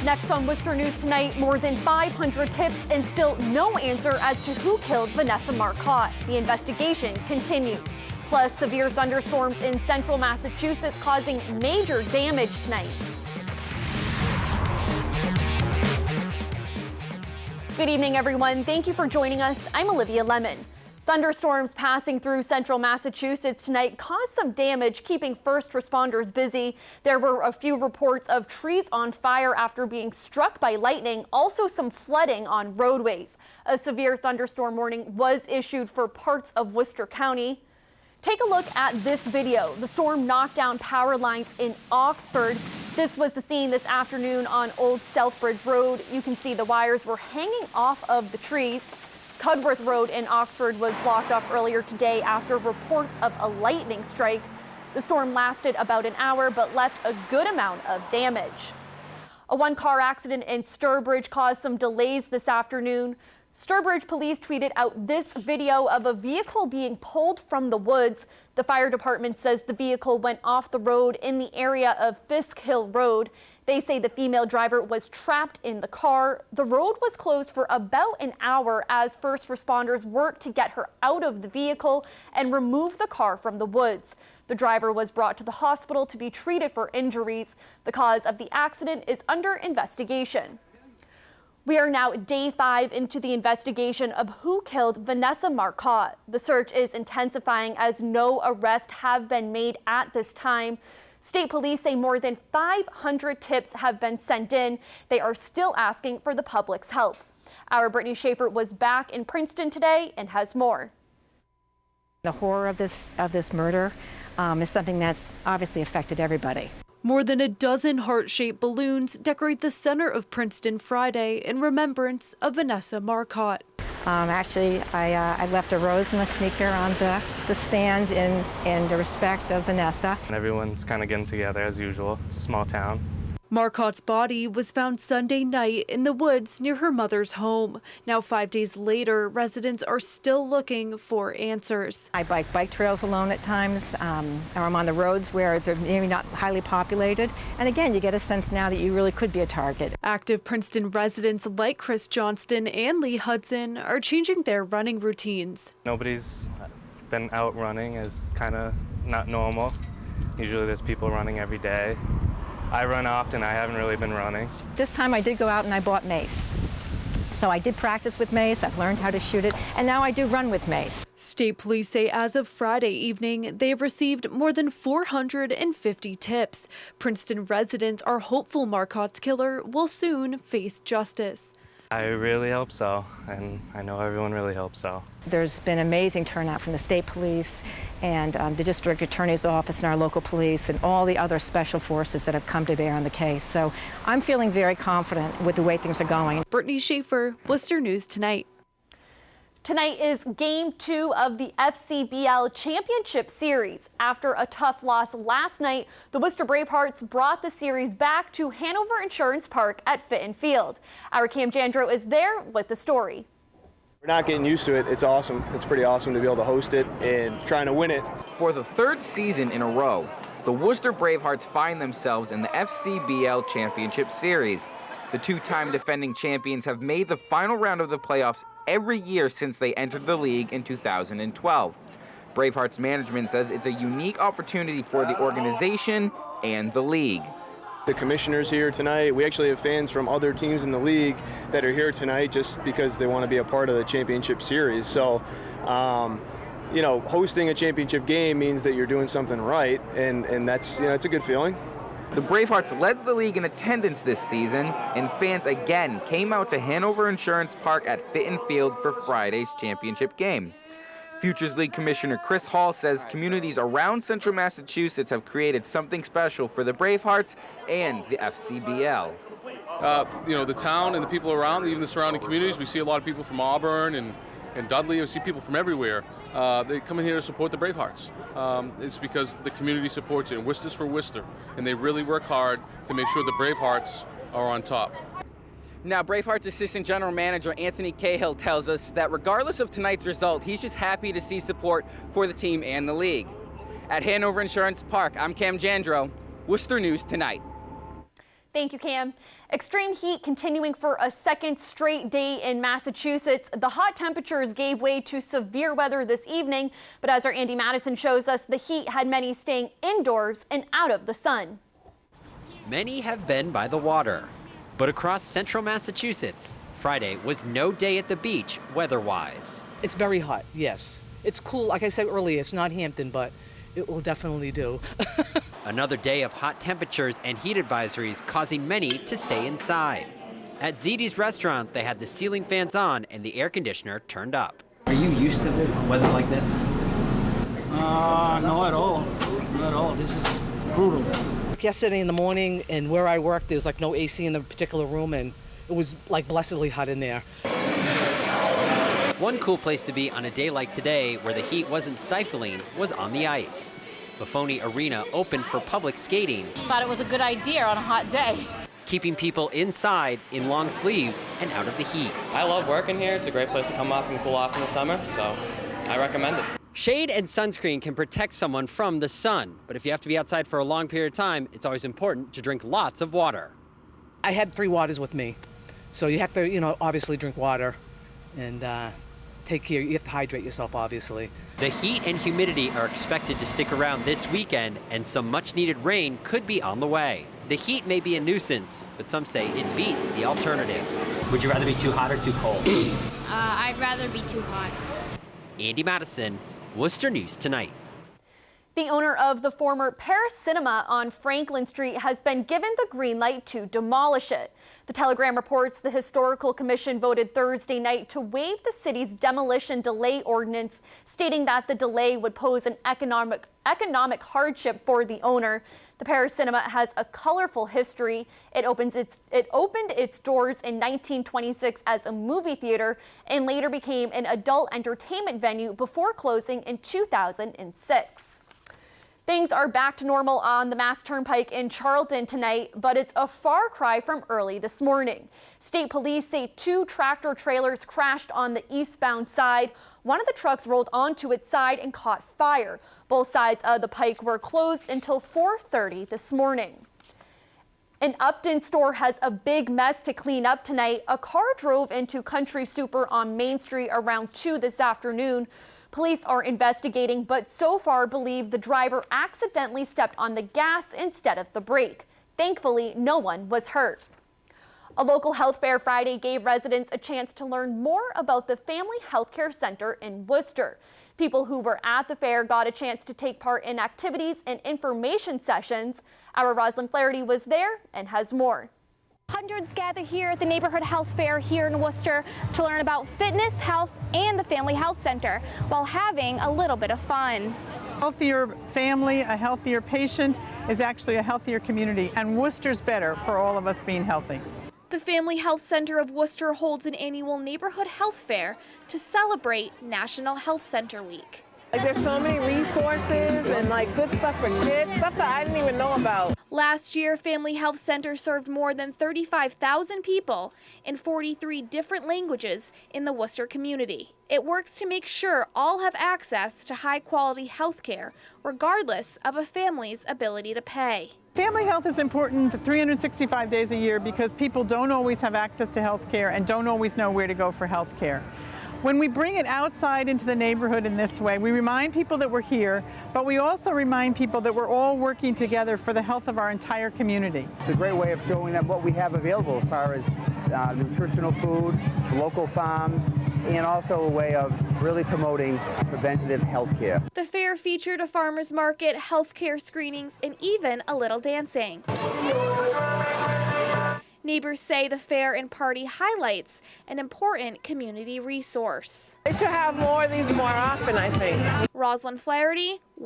Next on Worcester News tonight, more than 500 tips and still no answer as to who killed Vanessa Marcotte. The investigation continues. Plus, severe thunderstorms in central Massachusetts causing major damage tonight. Good evening, everyone. Thank you for joining us. I'm Olivia Lemon. Thunderstorms passing through central Massachusetts tonight caused some damage, keeping first responders busy. There were a few reports of trees on fire after being struck by lightning, also some flooding on roadways. A severe thunderstorm warning was issued for parts of Worcester County. Take a look at this video. The storm knocked down power lines in Oxford. This was the scene this afternoon on Old Southbridge Road. You can see the wires were hanging off of the trees. Cudworth Road in Oxford was blocked off earlier today after reports of a lightning strike. The storm lasted about an hour but left a good amount of damage. A one-car accident in Sturbridge caused some delays this afternoon. Sturbridge police tweeted out this video of a vehicle being pulled from the woods. The fire department says the vehicle went off the road in the area of Fisk Hill Road. They say the female driver was trapped in the car. The road was closed for about an hour as first responders worked to get her out of the vehicle and remove the car from the woods. The driver was brought to the hospital to be treated for injuries. The cause of the accident is under investigation. We are now day 5 into the investigation of who killed Vanessa Marcotte. The search is intensifying as no arrests have been made at this time. State police say more than 500 tips have been sent in. They are still asking for the public's help. Our Brittany Schaefer was back in Princeton today and has more. The horror of this murder is something that's obviously affected everybody. More than a dozen heart-shaped balloons decorate the center of Princeton Friday in remembrance of Vanessa Marcotte. Actually, I left a rose and a sneaker on the stand in the respect of Vanessa. And everyone's kind of getting together as usual. It's a small town. Marcotte's body was found Sunday night in the woods near her mother's home. Now 5 days later, residents are still looking for answers. I bike trails alone at times, or I'm on the roads where they're maybe not highly populated. And again, you get a sense now that you really could be a target. Active Princeton residents like Chris Johnston and Lee Hudson are changing their running routines. Nobody's been out running. It's kind of not normal. Usually there's people running every day. I run often. I haven't really been running. This time I did go out and I bought mace. So I did practice with mace, I've learned how to shoot it, and now I do run with mace. State police say as of Friday evening, they have received more than 450 tips. Princeton residents are hopeful Marcotte's killer will soon face justice. I really hope so, and I know everyone really hopes so. There's been amazing turnout from the state police and the district attorney's office and our local police and all the other special forces that have come to bear on the case. So I'm feeling very confident with the way things are going. Brittany Schaefer, Worcester News Tonight. Tonight is Game 2 of the FCBL Championship Series. After a tough loss last night, the Worcester Bravehearts brought the series back to Hanover Insurance Park at Fitton Field. Our Cam Jandrow is there with the story. We're not getting used to it. It's awesome. It's pretty awesome to be able to host it and trying to win it. For the third season in a row, the Worcester Bravehearts find themselves in the FCBL Championship Series. The two-time defending champions have made the final round of the playoffs every year since they entered the league in 2012. Bravehearts management says it's a unique opportunity for the organization and the league. The commissioners here tonight, we actually have fans from other teams in the league that are here tonight just because they want to be a part of the championship series. So, you know, hosting a championship game means that you're doing something right, and that's, you know, it's a good feeling. The Bravehearts led the league in attendance this season, and fans again came out to Hanover Insurance Park at Fitton Field for Friday's championship game. Futures League Commissioner Chris Hall says communities around central Massachusetts have created something special for the Bravehearts and the FCBL. You know, the town and the people around, even the surrounding communities, we see a lot of people from Auburn and Dudley. We see people from everywhere. They come in here to support the Bravehearts. It's because the community supports it, and Worcester's for Worcester, and they really work hard to make sure the Bravehearts are on top. Now, Bravehearts Assistant General Manager Anthony Cahill tells us that regardless of tonight's result, he's just happy to see support for the team and the league. At Hanover Insurance Park, I'm Cam Jandrow, Worcester News Tonight. Thank you, Cam. Extreme heat continuing for a second straight day in Massachusetts. The hot temperatures gave way to severe weather this evening, but as our Andy Madison shows us, the heat had many staying indoors and out of the sun. Many have been by the water, but across central Massachusetts, Friday was no day at the beach weather-wise. It's very hot, yes. It's cool, like I said earlier, it's not Hampton, but it will definitely do. Another day of hot temperatures and heat advisories causing many to stay inside. At Ziti's restaurant, they had the ceiling fans on and the air conditioner turned up. Are you used to weather like this? No, at all. Not at all. This is brutal. Yesterday in the morning, and where I work, there's like no AC in the particular room, and it was like blessedly hot in there. One cool place to be on a day like today, where the heat wasn't stifling, was on the ice. Buffoni Arena opened for public skating. Thought it was a good idea on a hot day. Keeping people inside in long sleeves and out of the heat. I love working here. It's a great place to come off and cool off in the summer, so I recommend it. Shade and sunscreen can protect someone from the sun, but if you have to be outside for a long period of time, it's always important to drink lots of water. I had 3 waters with me, so you have to, obviously drink water and take care. You have to hydrate yourself, obviously. The heat and humidity are expected to stick around this weekend, and some much-needed rain could be on the way. The heat may be a nuisance, but some say it beats the alternative. Would you rather be too hot or too cold? I'd rather be too hot. Andy Madison, Worcester News Tonight. The owner of the former Paris Cinema on Franklin Street has been given the green light to demolish it. The Telegram reports the Historical Commission voted Thursday night to waive the city's demolition delay ordinance, stating that the delay would pose an economic hardship for the owner. The Paris Cinema has a colorful history. It opened its doors in 1926 as a movie theater and later became an adult entertainment venue before closing in 2006. Things are back to normal on the Mass Turnpike in Charlton tonight, but it's a far cry from early this morning. State police say 2 tractor trailers crashed on the eastbound side. One of the trucks rolled onto its side and caught fire. Both sides of the pike were closed until 4:30 this morning. An Upton store has a big mess to clean up tonight. A car drove into Country Super on Main Street around 2 this afternoon. Police are investigating, but so far believe the driver accidentally stepped on the gas instead of the brake. Thankfully, no one was hurt. A local health fair Friday gave residents a chance to learn more about the Family Health Care Center in Worcester. People who were at the fair got a chance to take part in activities and information sessions. Our ROSLYN FLAHERTY was there and has more. Hundreds gather here at the Neighborhood Health Fair here in Worcester to learn about fitness, health, and the Family Health Center while having a little bit of fun. A healthier family, a healthier patient is actually a healthier community, and Worcester's better for all of us being healthy. The Family Health Center of Worcester holds an annual neighborhood health fair to celebrate National Health Center Week. There's so many resources and good stuff for kids, stuff that I didn't even know about. Last year, Family Health Center served more than 35,000 people in 43 different languages in the Worcester community. It works to make sure all have access to high-quality health care, regardless of a family's ability to pay. Family health is important 365 days a year because people don't always have access to health care and don't always know where to go for health care. When we bring it outside into the neighborhood in this way, we remind people that we're here, but we also remind people that we're all working together for the health of our entire community. It's a great way of showing them what we have available as far as nutritional food, local farms, and also a way of really promoting preventative health care. The fair featured a farmer's market, health care screenings, and even a little dancing. Neighbors say the fair and party highlights an important community resource. They should have more of these more often, I think. ROSLYN FLAHERTY.